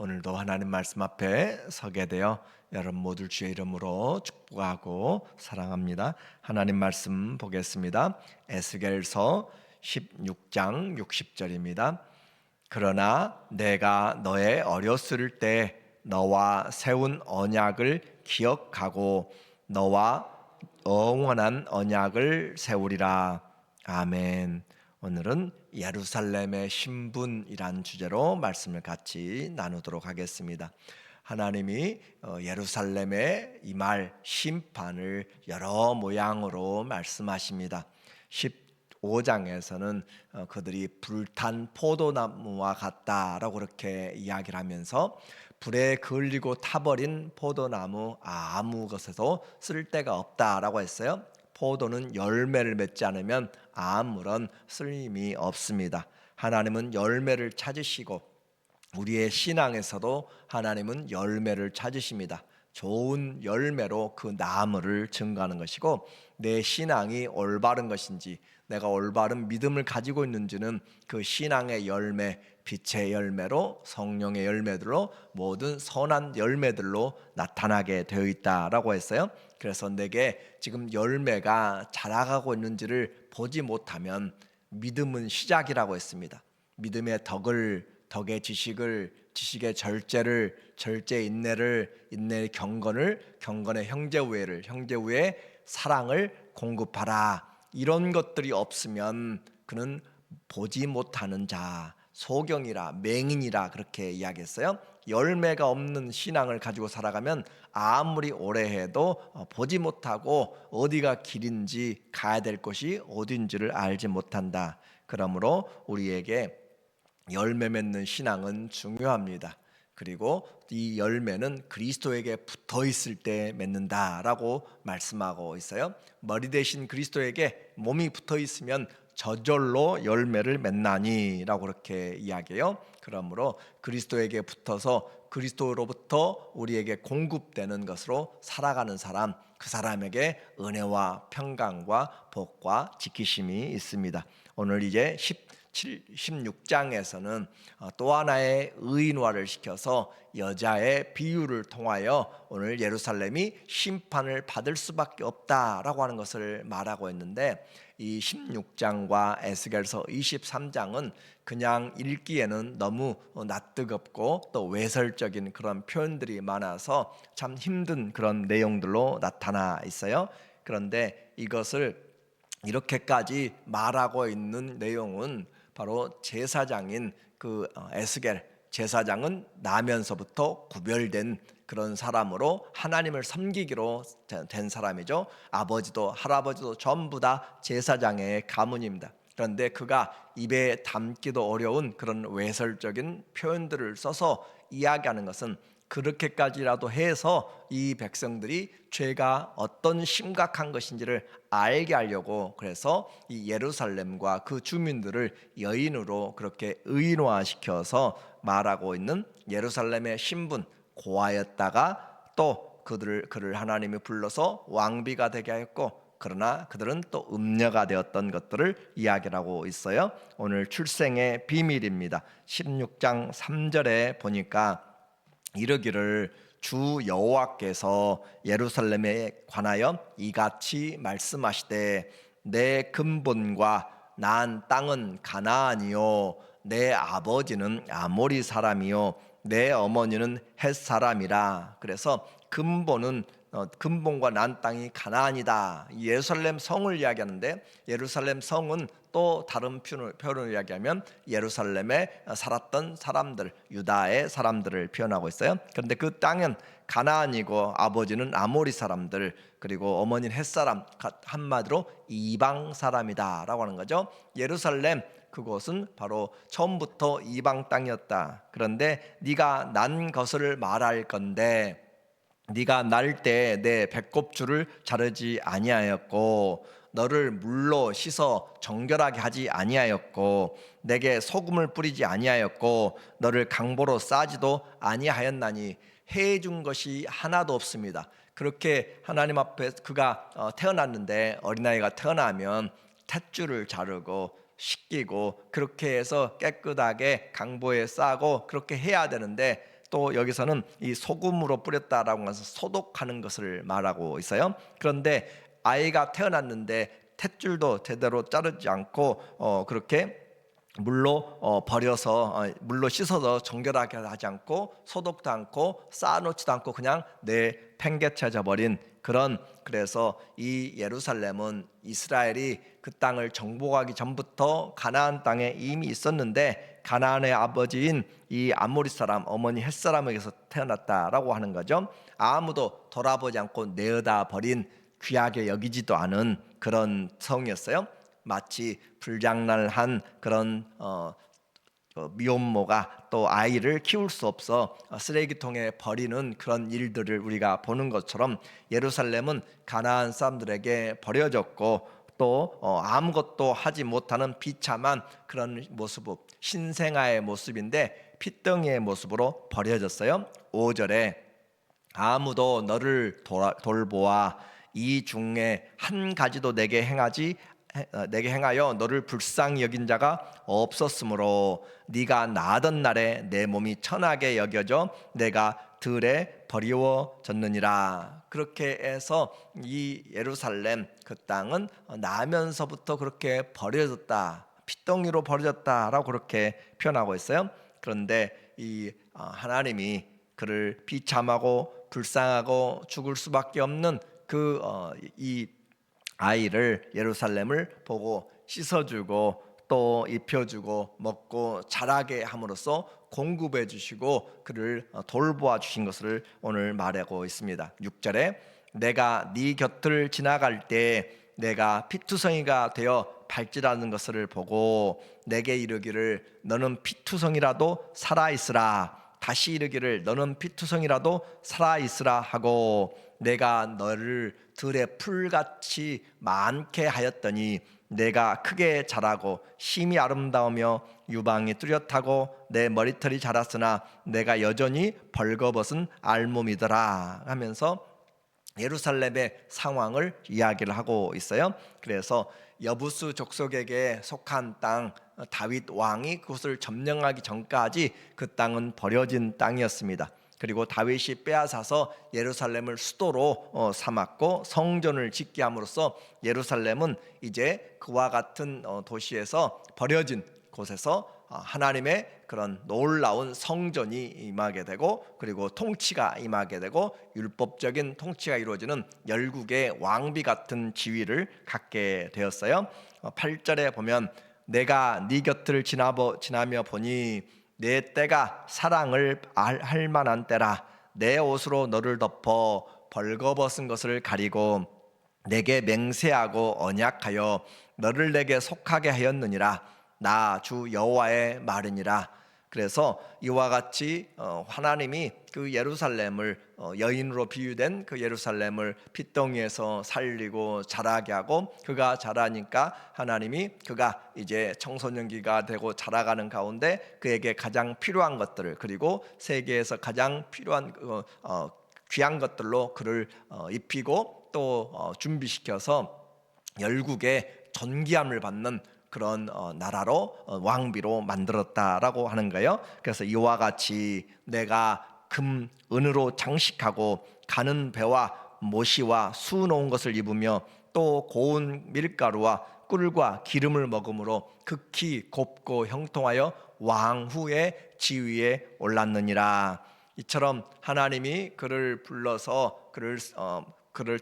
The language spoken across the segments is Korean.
오늘도 하나님 말씀 앞에 서게 되어 여러분 모두 주의 이름으로 축복하고 사랑합니다. 하나님 말씀 보겠습니다. 에스겔서 16장 60절입니다. 그러나 내가 너의 어렸을 때 너와 세운 언약을 기억하고 너와 영원한 언약을 세우리라. 아멘. 오늘은 예루살렘의 신분이란 주제로 말씀을 같이 나누도록 하겠습니다. 하나님이 예루살렘에 임할 심판을 여러 모양으로 말씀하십니다. 15장에서는 그들이 불탄 포도나무와 같다라고 그렇게 이야기를 하면서 불에 그을리고 타버린 포도나무 아무 것에도 쓸데가 없다라고 했어요. 포도는 열매를 맺지 않으면 아무런 쓸림이 없습니다. 하나님은 열매를 찾으시고 우리의 신앙에서도 하나님은 열매를 찾으십니다. 좋은 열매로 그 나무를 증거하는 것이고 내 신앙이 올바른 것인지 내가 올바른 믿음을 가지고 있는지는 그 신앙의 열매, 빛의 열매로 성령의 열매들로 모든 선한 열매들로 나타나게 되어 있다라고 했어요. 그래서 내게 지금 열매가 자라가고 있는지를 보지 못하면 믿음은 시작이라고 했습니다. 믿음의 덕의 지식을, 지식의 절제를, 절제의 인내를, 인내의 경건을, 경건의 형제우애를, 형제우애의 사랑을 공급하라. 이런 것들이 없으면 그는 보지 못하는 자, 소경이라, 맹인이라 그렇게 이야기했어요. 열매가 없는 신앙을 가지고 살아가면 아무리 오래 해도 보지 못하고 어디가 길인지 가야 될 곳이 어딘지를 알지 못한다. 그러므로 우리에게 열매 맺는 신앙은 중요합니다. 그리고 이 열매는 그리스도에게 붙어 있을 때 맺는다라고 말씀하고 있어요. 머리 대신 그리스도에게 몸이 붙어 있으면 저절로 열매를 맺나니라고 그렇게 이야기해요. 그러므로 그리스도에게 붙어서 그리스도로부터 우리에게 공급되는 것으로 살아가는 사람, 그 사람에게 은혜와 평강과 복과 지키심이 있습니다. 오늘 이제 16장에서는 또 하나의 의인화를 시켜서 여자의 비유를 통하여 오늘 예루살렘이 심판을 받을 수밖에 없다라고 하는 것을 말하고 있는데, 이 16장과 에스겔서 23장은 그냥 읽기에는 너무 낯뜨겁고 또 외설적인 그런 표현들이 많아서 참 힘든 그런 내용들로 나타나 있어요. 그런데 이것을 이렇게까지 말하고 있는 내용은 바로 제사장인 그 에스겔 제사장은 나면서부터 구별된 그런 사람으로 하나님을 섬기기로 된 사람이죠. 아버지도 할아버지도 전부 다 제사장의 가문입니다. 그런데 그가 입에 담기도 어려운 그런 외설적인 표현들을 써서 이야기하는 것은 그렇게까지라도 해서 이 백성들이 죄가 어떤 심각한 것인지를 알게 하려고, 그래서 이 예루살렘과 그 주민들을 여인으로 그렇게 의인화시켜서 말하고 있는 예루살렘의 신분, 고아였다가 또 그를 하나님이 불러서 왕비가 되게 하였고, 그러나 그들은 또 음녀가 되었던 것들을 이야기하고 있어요. 오늘 출생의 비밀입니다. 16장 3절에 보니까 이르기를 주 여호와께서 예루살렘에 관하여 이같이 말씀하시되 내 근본과 난 땅은 가나안이요 내 아버지는 아모리 사람이요 내 어머니는 헷 사람이라. 그래서 근본과 난 땅이 가나안이다. 예루살렘 성을 이야기하는데, 예루살렘 성은 또 다른 표현을 이야기하면 예루살렘에 살았던 사람들, 유다의 사람들을 표현하고 있어요. 그런데 그 땅은 가나안이고 아버지는 아모리 사람들, 그리고 어머니는 헷사람, 한마디로 이방 사람이다 라고 하는 거죠. 예루살렘, 그곳은 바로 처음부터 이방 땅이었다. 그런데 네가 난 것을 말할 건데, 네가 날 때 내 배꼽줄을 자르지 아니하였고 너를 물로 씻어 정결하게 하지 아니하였고 내게 소금을 뿌리지 아니하였고 너를 강보로 싸지도 아니하였나니 해준 것이 하나도 없습니다. 그렇게 하나님 앞에 그가 태어났는데, 어린아이가 태어나면 탯줄을 자르고 씻기고 그렇게 해서 깨끗하게 강보에 싸고 그렇게 해야 되는데 또 여기서는 이 소금으로 뿌렸다라고 해서 소독하는 것을 말하고 있어요. 그런데 아이가 태어났는데 탯줄도 제대로 자르지 않고 그렇게 물로 버려서 물로 씻어서 정결하게 하지 않고 소독도 않고 쌓아놓지도 않고 그냥 내팽개쳐져 버린 그런, 그래서 이 예루살렘은 이스라엘이 그 땅을 정복하기 전부터 가나안 땅에 이미 있었는데 가나안의 아버지인 이 아모리 사람 어머니 헷 사람에게서 태어났다라고 하는 거죠. 아무도 돌아보지 않고 내어다 버린 귀하게 여기지도 않은 그런 성이었어요. 마치 불장난한 그런 미혼모가 또 아이를 키울 수 없어 쓰레기통에 버리는 그런 일들을 우리가 보는 것처럼 예루살렘은 가나안 사람들에게 버려졌고 또 아무것도 하지 못하는 비참한 그런 모습, 신생아의 모습인데 핏덩이의 모습으로 버려졌어요. 5절에 아무도 너를 돌보아 이 중에 한 가지도 내게 행하여 너를 불쌍히 여긴 자가 없었으므로 네가 나던 날에 내 몸이 천하게 여겨져 내가 들에 버리워졌느니라. 그렇게 해서 이 예루살렘 그 땅은 나면서부터 그렇게 버려졌다, 핏덩이로 버려졌다라고 그렇게 표현하고 있어요. 그런데 이 하나님이 그를 비참하고 불쌍하고 죽을 수밖에 없는 이 아이를 예루살렘을 보고 씻어주고 또 입혀주고 먹고 자라게 함으로써 공급해 주시고 그를 돌보아 주신 것을 오늘 말하고 있습니다. 6절에 내가 네 곁을 지나갈 때 내가 피투성이가 되어 발질하는 것을 보고 내게 이르기를 너는 피투성이라도 살아있으라, 다시 이르기를 너는 피투성이라도 살아있으라 하고 내가 너를 들에 풀같이 많게 하였더니 내가 크게 자라고 심히 아름다우며 유방이 뚜렷하고 내 머리털이 자랐으나 내가 여전히 벌거벗은 알몸이더라 하면서 예루살렘의 상황을 이야기를 하고 있어요. 그래서 여부스 족속에게 속한 땅, 다윗 왕이 그것을 점령하기 전까지 그 땅은 버려진 땅이었습니다. 그리고 다윗이 빼앗아서 예루살렘을 수도로 삼았고 성전을 짓게 함으로써 예루살렘은 이제 그와 같은 도시에서 버려진 곳에서 하나님의 그런 놀라운 성전이 임하게 되고 그리고 통치가 임하게 되고 율법적인 통치가 이루어지는 열국의 왕비 같은 지위를 갖게 되었어요. 8절에 보면 내가 네 곁을 지나며 보니 내 때가 사랑을 할 만한 때라, 내 옷으로 너를 덮어 벌거벗은 것을 가리고 내게 맹세하고 언약하여 너를 내게 속하게 하였느니라. 나 주 여호와의 말이니라. 그래서 이와 같이 하나님이 그 예루살렘을 여인으로 비유된 그 예루살렘을 핏덩이에서 살리고 자라게 하고 그가 자라니까 하나님이 그가 이제 청소년기가 되고 자라가는 가운데 그에게 가장 필요한 것들을 그리고 세계에서 가장 필요한 귀한 것들로 그를 입히고 또 준비시켜서 열국의 존귀함을 받는 그런 나라로 왕비로 만들었다라고 하는 거예요. 그래서 이와 같이 내가 금, 은으로 장식하고 가는 배와 모시와 수놓은 것을 입으며 또 고운 밀가루와 꿀과 기름을 먹음으로 극히 곱고 형통하여 왕후의 지위에 올랐느니라. 이처럼 하나님이 그를 불러서 그를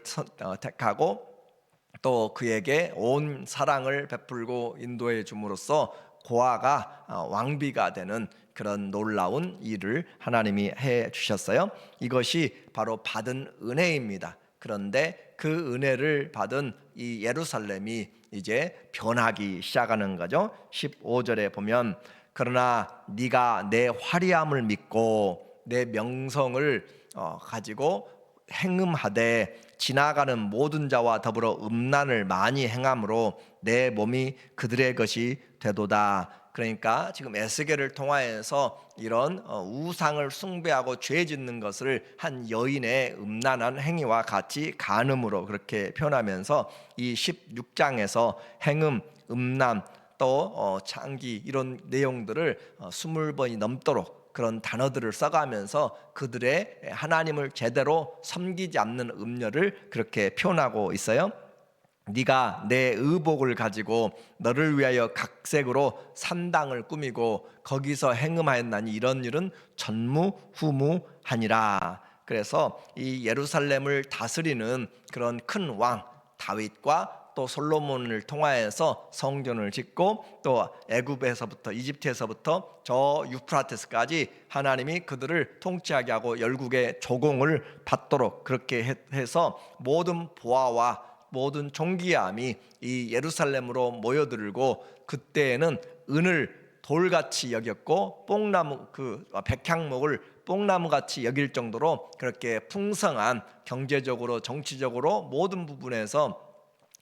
택하고 또 그에게 온 사랑을 베풀고 인도해 줌으로써 고아가 왕비가 되는 그런 놀라운 일을 하나님이 해 주셨어요. 이것이 바로 받은 은혜입니다. 그런데 그 은혜를 받은 이 예루살렘이 이제 변하기 시작하는 거죠. 15절에 보면 그러나 네가 내 화려함을 믿고 내 명성을 가지고 행음하되 지나가는 모든 자와 더불어 음란을 많이 행함으로 내 몸이 그들의 것이 되도다. 그러니까 지금 에스겔을 통하여서 이런 우상을 숭배하고 죄 짓는 것을 한 여인의 음란한 행위와 같이 간음으로 그렇게 표현하면서 이 16장에서 행음, 음란 또 창기 이런 내용들을 20번이 넘도록 그런 단어들을 써가면서 그들의 하나님을 제대로 섬기지 않는 음녀를 그렇게 표현하고 있어요. 네가 내 의복을 가지고 너를 위하여 각색으로 산당을 꾸미고 거기서 행음하였나니 이런 일은 전무후무하니라. 그래서 이 예루살렘을 다스리는 그런 큰 왕 다윗과 또 솔로몬을 통하여서 성전을 짓고 또 애굽에서부터 이집트에서부터 저 유프라테스까지 하나님이 그들을 통치하게 하고 열국의 조공을 받도록 그렇게 해서 모든 보아와 모든 존귀함이 이 예루살렘으로 모여들고 그때에는 은을 돌같이 여겼고 뽕나무 그 백향목을 뽕나무같이 여길 정도로 그렇게 풍성한 경제적으로 정치적으로 모든 부분에서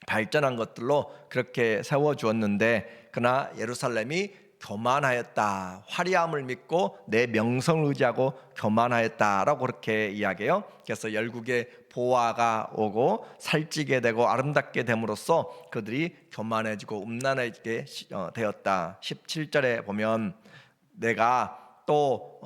발전한 것들로 그렇게 세워주었는데 그러나 예루살렘이 교만하였다. 화려함을 믿고 내 명성을 의지하고 교만하였다라고 그렇게 이야기해요. 그래서 열국의 보아가 오고 살찌게 되고 아름답게 됨으로써 그들이 교만해지고 음란하게 되었다. 17절에 보면 내가 또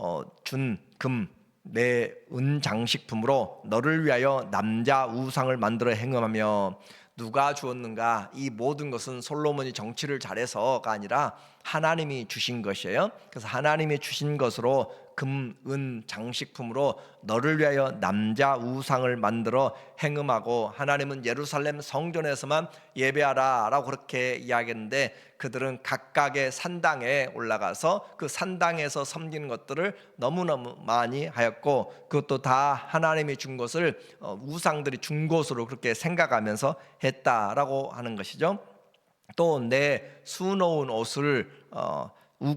준 금 내 은장식품으로 너를 위하여 남자 우상을 만들어 행음하며 누가 주었는가? 이 모든 것은 솔로몬이 정치를 잘해서가 아니라 하나님이 주신 것이에요. 그래서 하나님이 주신 것으로 금, 은, 장식품으로 너를 위하여 남자 우상을 만들어 행음하고 하나님은 예루살렘 성전에서만 예배하라 라고 그렇게 이야기했는데 그들은 각각의 산당에 올라가서 그 산당에서 섬기는 것들을 너무너무 많이 하였고 그것도 다 하나님이 준 것을 우상들이 준 것으로 그렇게 생각하면서 했다라고 하는 것이죠. 또 내 수놓은 옷을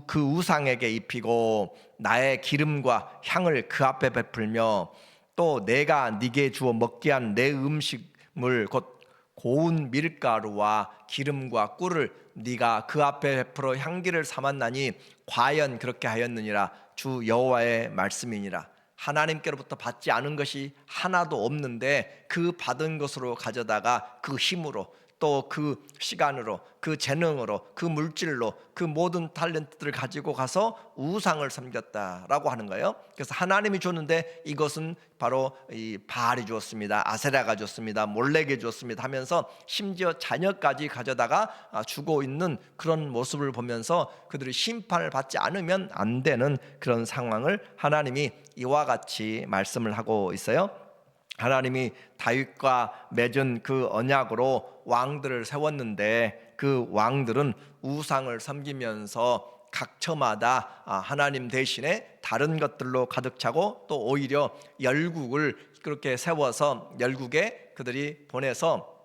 그 우상에게 입히고 나의 기름과 향을 그 앞에 베풀며 또 내가 네게 주어 먹게 한 내 음식물 곧 고운 밀가루와 기름과 꿀을 네가 그 앞에 베풀어 향기를 삼았나니 과연 그렇게 하였느니라. 주 여호와의 말씀이니라. 하나님께로부터 받지 않은 것이 하나도 없는데 그 받은 것으로 가져다가 그 힘으로 또 그 시간으로 그 재능으로 그 물질로 그 모든 탤런트들을 가지고 가서 우상을 섬겼다라고 하는 거예요. 그래서 하나님이 줬는데 이것은 바로 이 바알이 주었습니다. 아세라가 줬습니다. 몰렉이 줬습니다 하면서 심지어 자녀까지 가져다가 주고 있는 그런 모습을 보면서 그들이 심판을 받지 않으면 안 되는 그런 상황을 하나님이 이와 같이 말씀을 하고 있어요. 하나님이 다윗과 맺은 그 언약으로 왕들을 세웠는데 그 왕들은 우상을 섬기면서 각처마다 하나님 대신에 다른 것들로 가득 차고 또 오히려 열국을 그렇게 세워서 열국에 그들이 보내서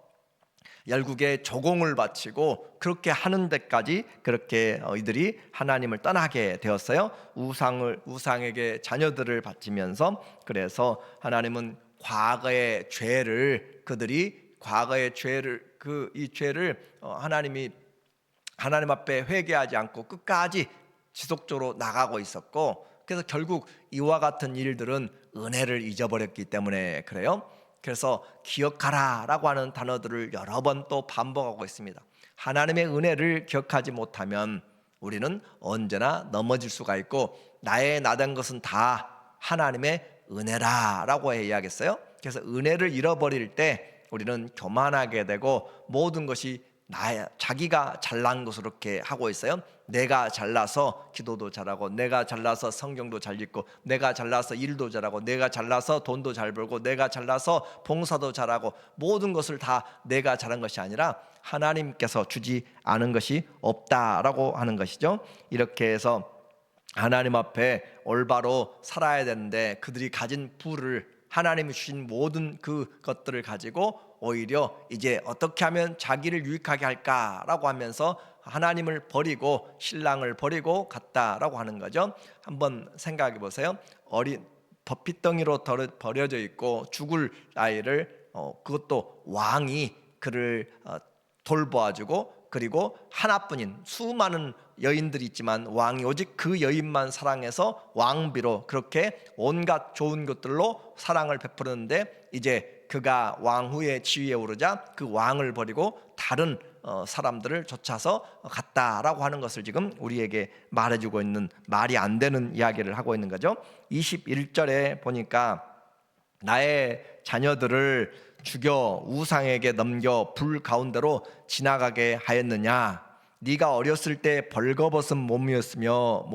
열국에 조공을 바치고 그렇게 하는 데까지 그렇게 이들이 하나님을 떠나게 되었어요. 우상에게 자녀들을 바치면서 그래서 하나님은 과거의 죄를 그들이 과거의 죄를 이 죄를 하나님 앞에 회개하지 않고 끝까지 지속적으로 나가고 있었고 그래서 결국 이와 같은 일들은 은혜를 잊어버렸기 때문에 그래요. 그래서 기억하라 라고 하는 단어들을 여러 번 또 반복하고 있습니다. 하나님의 은혜를 기억하지 못하면 우리는 언제나 넘어질 수가 있고 나의 나된 것은 다 하나님의 은혜라 라고 이야기했어요. 그래서 은혜를 잃어버릴 때 우리는 교만하게 되고 모든 것이 자기가 잘난 것으로 이렇게 하고 있어요. 내가 잘나서 기도도 잘하고 내가 잘나서 성경도 잘 읽고 내가 잘나서 일도 잘하고 내가 잘나서 돈도 잘 벌고 내가 잘나서 봉사도 잘하고 모든 것을 다 내가 잘한 것이 아니라 하나님께서 주지 않은 것이 없다라고 하는 것이죠. 이렇게 해서 하나님 앞에 올바로 살아야 되는데 그들이 가진 부를 하나님이 주신 모든 그 것들을 가지고 오히려 이제 어떻게 하면 자기를 유익하게 할까라고 하면서 하나님을 버리고 신랑을 버리고 갔다라고 하는 거죠. 한번 생각해 보세요. 어린 버핏덩이로 버려져 있고 죽을 아이를 그것도 왕이 그를 돌보아주고 그리고 하나뿐인 수많은 여인들이 있지만 왕이 오직 그 여인만 사랑해서 왕비로 그렇게 온갖 좋은 것들로 사랑을 베푸는데 이제 그가 왕후의 지위에 오르자 그 왕을 버리고 다른 사람들을 쫓아서 갔다라고 하는 것을 지금 우리에게 말해주고 있는, 말이 안 되는 이야기를 하고 있는 거죠. 21절에 보니까 나의 자녀들을 죽여 우상에게 넘겨 불 가운데로 지나가게 하였느냐. 네가 어렸을 때 벌거벗은 몸이었으며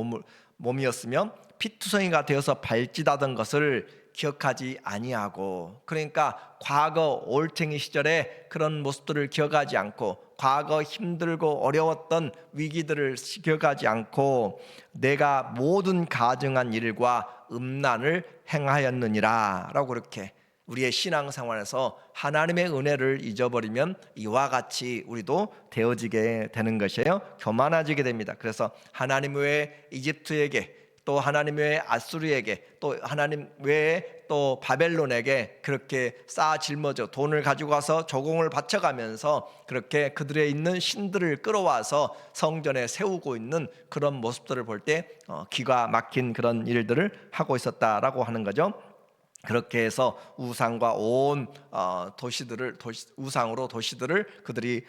피투성이가 되어서 발짓하던 것을 기억하지 아니하고, 그러니까 과거 올챙이 시절에 그런 모습들을 기억하지 않고 과거 힘들고 어려웠던 위기들을 기억하지 않고 내가 모든 가증한 일과 음란을 행하였느니라 라고 그렇게 우리의 신앙생활에서 하나님의 은혜를 잊어버리면 이와 같이 우리도 되어지게 되는 것이에요. 교만해지게 됩니다. 그래서 하나님 외에 이집트에게, 또 하나님 외에 아수르에게, 또 하나님 외에 또 바벨론에게 그렇게 쌓아 짊어져 돈을 가지고 와서 조공을 바쳐가면서 그렇게 그들의 있는 신들을 끌어와서 성전에 세우고 있는 그런 모습들을 볼 때 기가 막힌 그런 일들을 하고 있었다라고 하는 거죠. 그렇게 해서 우상과 온 우상으로 도시들을 그들이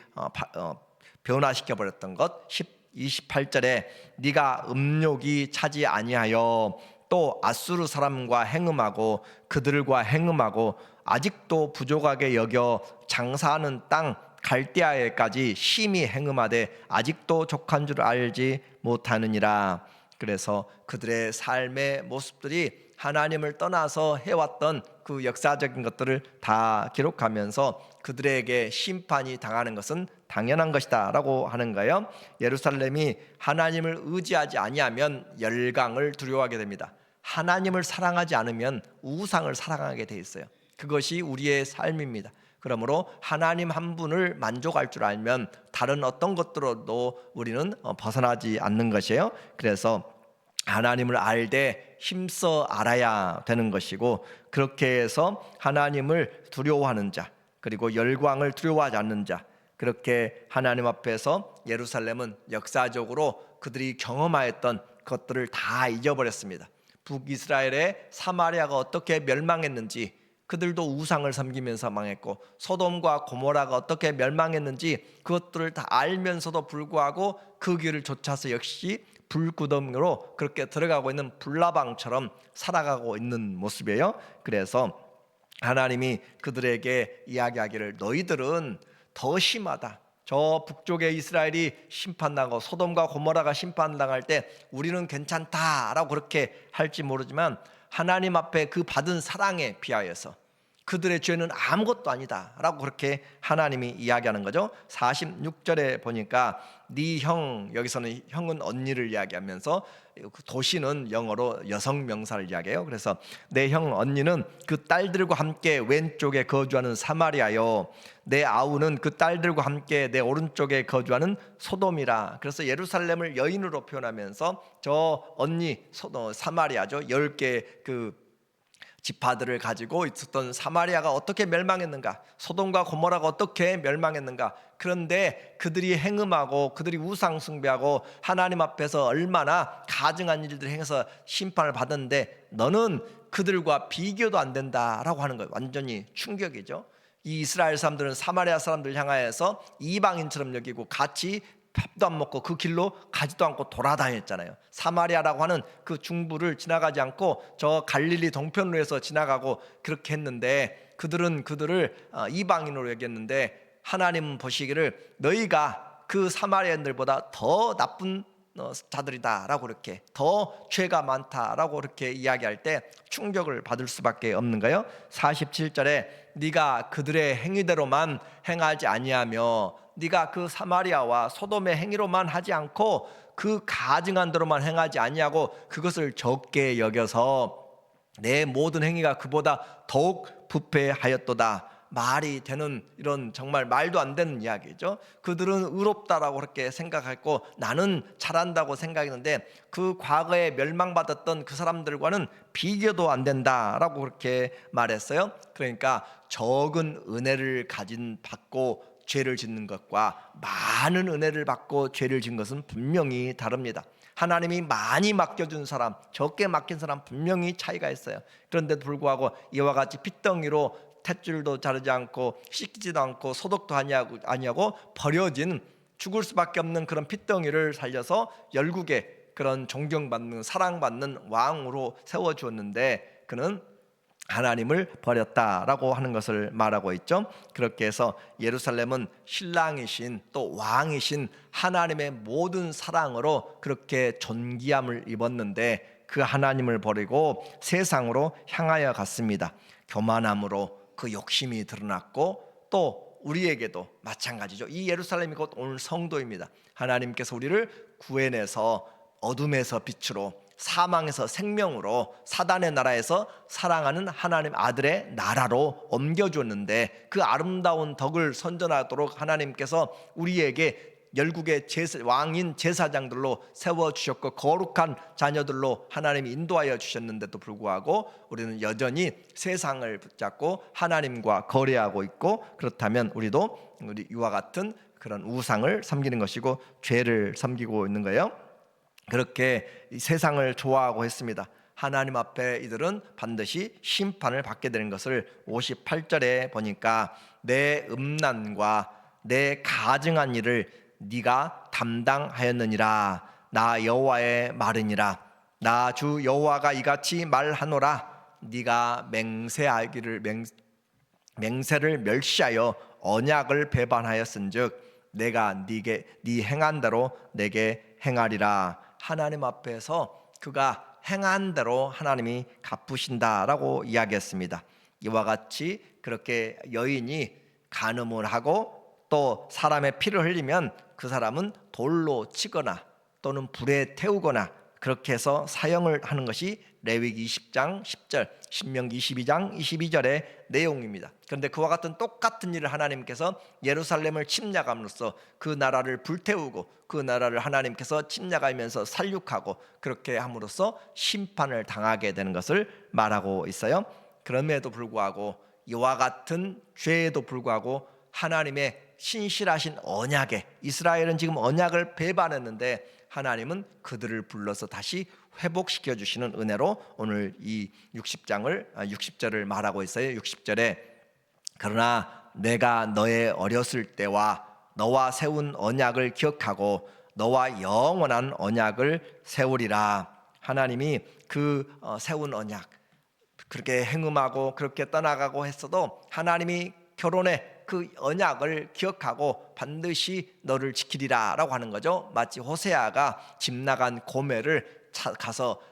변화시켜 버렸던 것. 28절에 네가 음욕이 차지 아니하여 또 아수르 사람과 행음하고 그들과 행음하고 아직도 부족하게 여겨 장사하는 땅 갈대아에까지 심히 행음하되 아직도 족한 줄 알지 못하느니라. 그래서 그들의 삶의 모습들이 하나님을 떠나서 해왔던 그 역사적인 것들을 다 기록하면서 그들에게 심판이 당하는 것은 당연한 것이다 라고 하는 거예요. 예루살렘이 하나님을 의지하지 아니하면 열강을 두려워하게 됩니다. 하나님을 사랑하지 않으면 우상을 사랑하게 돼 있어요. 그것이 우리의 삶입니다. 그러므로 하나님 한 분을 만족할 줄 알면 다른 어떤 것들로도 우리는 벗어나지 않는 것이에요. 그래서 하나님을 알되 힘써 알아야 되는 것이고, 그렇게 해서 하나님을 두려워하는 자, 그리고 열광을 두려워하지 않는 자, 그렇게 하나님 앞에서 예루살렘은 역사적으로 그들이 경험하였던 것들을 다 잊어버렸습니다. 북이스라엘의 사마리아가 어떻게 멸망했는지, 그들도 우상을 섬기면서 망했고 소돔과 고모라가 어떻게 멸망했는지 그것들을 다 알면서도 불구하고 그 길을 쫓아서 역시 불구덩이로 그렇게 들어가고 있는 불나방처럼 살아가고 있는 모습이에요. 그래서 하나님이 그들에게 이야기하기를 너희들은 더 심하다. 저 북쪽의 이스라엘이 심판당하고 소돔과 고모라가 심판당할 때 우리는 괜찮다라고 그렇게 할지 모르지만 하나님 앞에 그 받은 사랑에 비하여서 그들의 죄는 아무것도 아니다 라고 그렇게 하나님이 이야기하는 거죠. 46절에 보니까 네 형, 여기서는 형은 언니를 이야기하면서 도시는 영어로 여성 명사를 이야기해요. 그래서 내 형 언니는 그 딸들과 함께 왼쪽에 거주하는 사마리아요, 내 아우는 그 딸들과 함께 내 오른쪽에 거주하는 소돔이라. 그래서 예루살렘을 여인으로 표현하면서 저 언니 사마리아죠. 10개 그 지파들을 가지고 있었던 사마리아가 어떻게 멸망했는가, 소돔과 고모라가 어떻게 멸망했는가. 그런데 그들이 행음하고 그들이 우상 숭배하고 하나님 앞에서 얼마나 가증한 일들을 행해서 심판을 받았는데 너는 그들과 비교도 안 된다라고 하는 거예요. 완전히 충격이죠. 이 이스라엘 사람들은 사마리아 사람들 향하여서 이방인처럼 여기고 같이 밥도 안 먹고 그 길로 가지도 않고 돌아다녔잖아요. 사마리아라고 하는 그 중부를 지나가지 않고 저 갈릴리 동편로에서 지나가고 그렇게 했는데 그들은 그들을 이방인으로 여겼는데 하나님은 보시기를 너희가 그 사마리아인들보다 더 나쁜 자들이다라고 이렇게 더 죄가 많다라고 이렇게 이야기할 때 충격을 받을 수밖에 없는 거예요. 47절에 네가 그들의 행위대로만 행하지 아니하며 네가 그 사마리아와 소돔의 행위로만 하지 않고 그 가증한 대로만 행하지 아니하고 그것을 적게 여겨서 내 모든 행위가 그보다 더욱 부패하였도다. 말이 되는 이런 정말 말도 안 되는 이야기죠. 그들은 의롭다라고 그렇게 생각했고 나는 잘한다고 생각했는데 그 과거에 멸망받았던 그 사람들과는 비교도 안 된다라고 그렇게 말했어요. 그러니까 적은 은혜를 받고 죄를 짓는 것과 많은 은혜를 받고 죄를 짓는 것은 분명히 다릅니다. 하나님이 많이 맡겨준 사람, 적게 맡긴 사람 분명히 차이가 있어요. 그런데도 불구하고 이와 같이 핏덩이로 탯줄도 자르지 않고 씻기지도 않고 소독도 아니하고 버려진 죽을 수밖에 없는 그런 핏덩이를 살려서 열국의 그런 존경받는 사랑받는 왕으로 세워주었는데 그는 하나님을 버렸다라고 하는 것을 말하고 있죠. 그렇게 해서 예루살렘은 신랑이신 또 왕이신 하나님의 모든 사랑으로 그렇게 존귀함을 입었는데 그 하나님을 버리고 세상으로 향하여 갔습니다. 교만함으로 그 욕심이 드러났고 또 우리에게도 마찬가지죠. 이 예루살렘이 곧 오늘 성도입니다. 하나님께서 우리를 구해내서 어둠에서 빛으로 사망에서 생명으로 사단의 나라에서 사랑하는 하나님 아들의 나라로 옮겨줬는데 그 아름다운 덕을 선전하도록 하나님께서 우리에게 열국의 왕인 제사장들로 세워주셨고 거룩한 자녀들로 하나님이 인도하여 주셨는데도 불구하고 우리는 여전히 세상을 붙잡고 하나님과 거래하고 있고, 그렇다면 우리도 우리 이와 같은 그런 우상을 섬기는 것이고 죄를 섬기고 있는 거예요. 그렇게 세상을 좋아하고 했습니다. 하나님 앞에 이들은 반드시 심판을 받게 되는 것을 58절에 보니까 내 음란과 내 가증한 일을 네가 담당하였느니라. 나 여호와의 말이니라. 나 주 여호와가 이같이 말하노라. 네가 맹세를 멸시하여 언약을 배반하였은즉 내가 네 행한 대로 내게 행하리라. 하나님 앞에서 그가 행한 대로 하나님이 갚으신다라고 이야기했습니다. 이와 같이 그렇게 여인이 간음을 하고 또 사람의 피를 흘리면 그 사람은 돌로 치거나 또는 불에 태우거나 그렇게 해서 사형을 하는 것이 레위기 20장 10절, 신명기 22장 22절의 내용입니다. 그런데 그와 같은 똑같은 일을 하나님께서 예루살렘을 침략함으로써 그 나라를 불태우고 그 나라를 하나님께서 침략하면서 살육하고 그렇게 함으로써 심판을 당하게 되는 것을 말하고 있어요. 그럼에도 불구하고 이와 같은 죄에도 불구하고 하나님의 신실하신 언약에, 이스라엘은 지금 언약을 배반했는데 하나님은 그들을 불러서 다시 회복시켜 주시는 은혜로 오늘 이 60절을 말하고 있어요. 60절에 그러나 내가 너의 어렸을 때와 너와 세운 언약을 기억하고 너와 영원한 언약을 세우리라. 하나님이 그 세운 언약, 그렇게 행음하고 그렇게 떠나가고 했어도 하나님이 결혼의 그 언약을 기억하고 반드시 너를 지키리라 라고 하는 거죠. 마치 호세아가 집 나간 고멜을 가서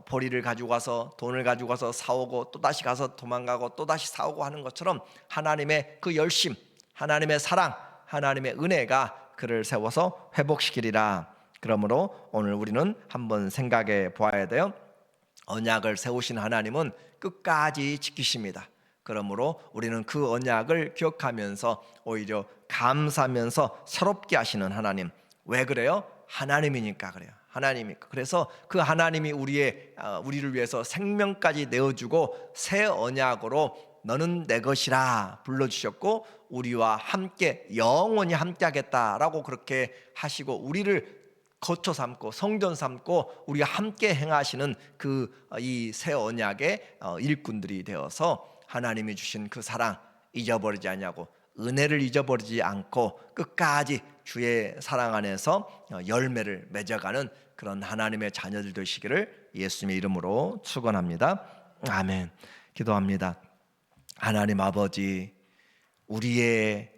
보리를 가지고 가서 돈을 가지고 가서 사오고 또 다시 가서 도망가고 또 다시 사오고 하는 것처럼 하나님의 그 열심, 하나님의 사랑, 하나님의 은혜가 그를 세워서 회복시키리라. 그러므로 오늘 우리는 한번 생각해 보아야 돼요. 언약을 세우신 하나님은 끝까지 지키십니다. 그러므로 우리는 그 언약을 기억하면서 오히려 감사하면서 새롭게 하시는 하나님. 왜 그래요? 하나님이니까 그래요. 하나님이니까. 그래서 그 하나님이 우리를 위해서 생명까지 내어주고 새 언약으로 너는 내 것이라 불러주셨고 우리와 함께 영원히 함께 하겠다라고 그렇게 하시고 우리를 거처 삼고 성전 삼고 우리가 함께 행하시는 이 새 언약의 일꾼들이 되어서 하나님이 주신 그 사랑 잊어버리지 않냐고, 은혜를 잊어버리지 않고 끝까지 주의 사랑 안에서 열매를 맺어가는 그런 하나님의 자녀들 되시기를 예수님의 이름으로 축원합니다. 아멘. 기도합니다. 하나님 아버지, 우리의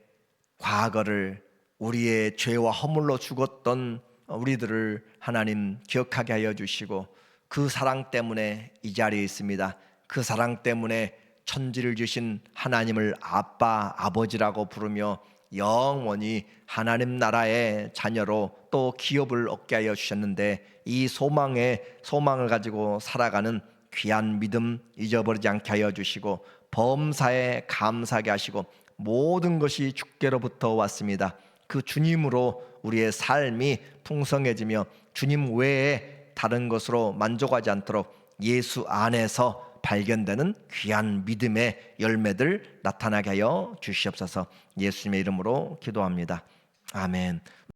과거를, 우리의 죄와 허물로 죽었던 우리들을 하나님 기억하게 하여 주시고 그 사랑 때문에 이 자리에 있습니다. 그 사랑 때문에 천지를 주신 하나님을 아빠, 아버지라고 부르며 영원히 하나님 나라의 자녀로 또 기업을 얻게 하여 주셨는데 이 소망을 가지고 살아가는 귀한 믿음 잊어버리지 않게 하여 주시고 범사에 감사하게 하시고 모든 것이 주께로부터 왔습니다. 그 주님으로 우리의 삶이 풍성해지며 주님 외에 다른 것으로 만족하지 않도록 예수 안에서 발견되는 귀한 믿음의 열매들 나타나게 하여 주시옵소서. 예수님의 이름으로 기도합니다. 아멘.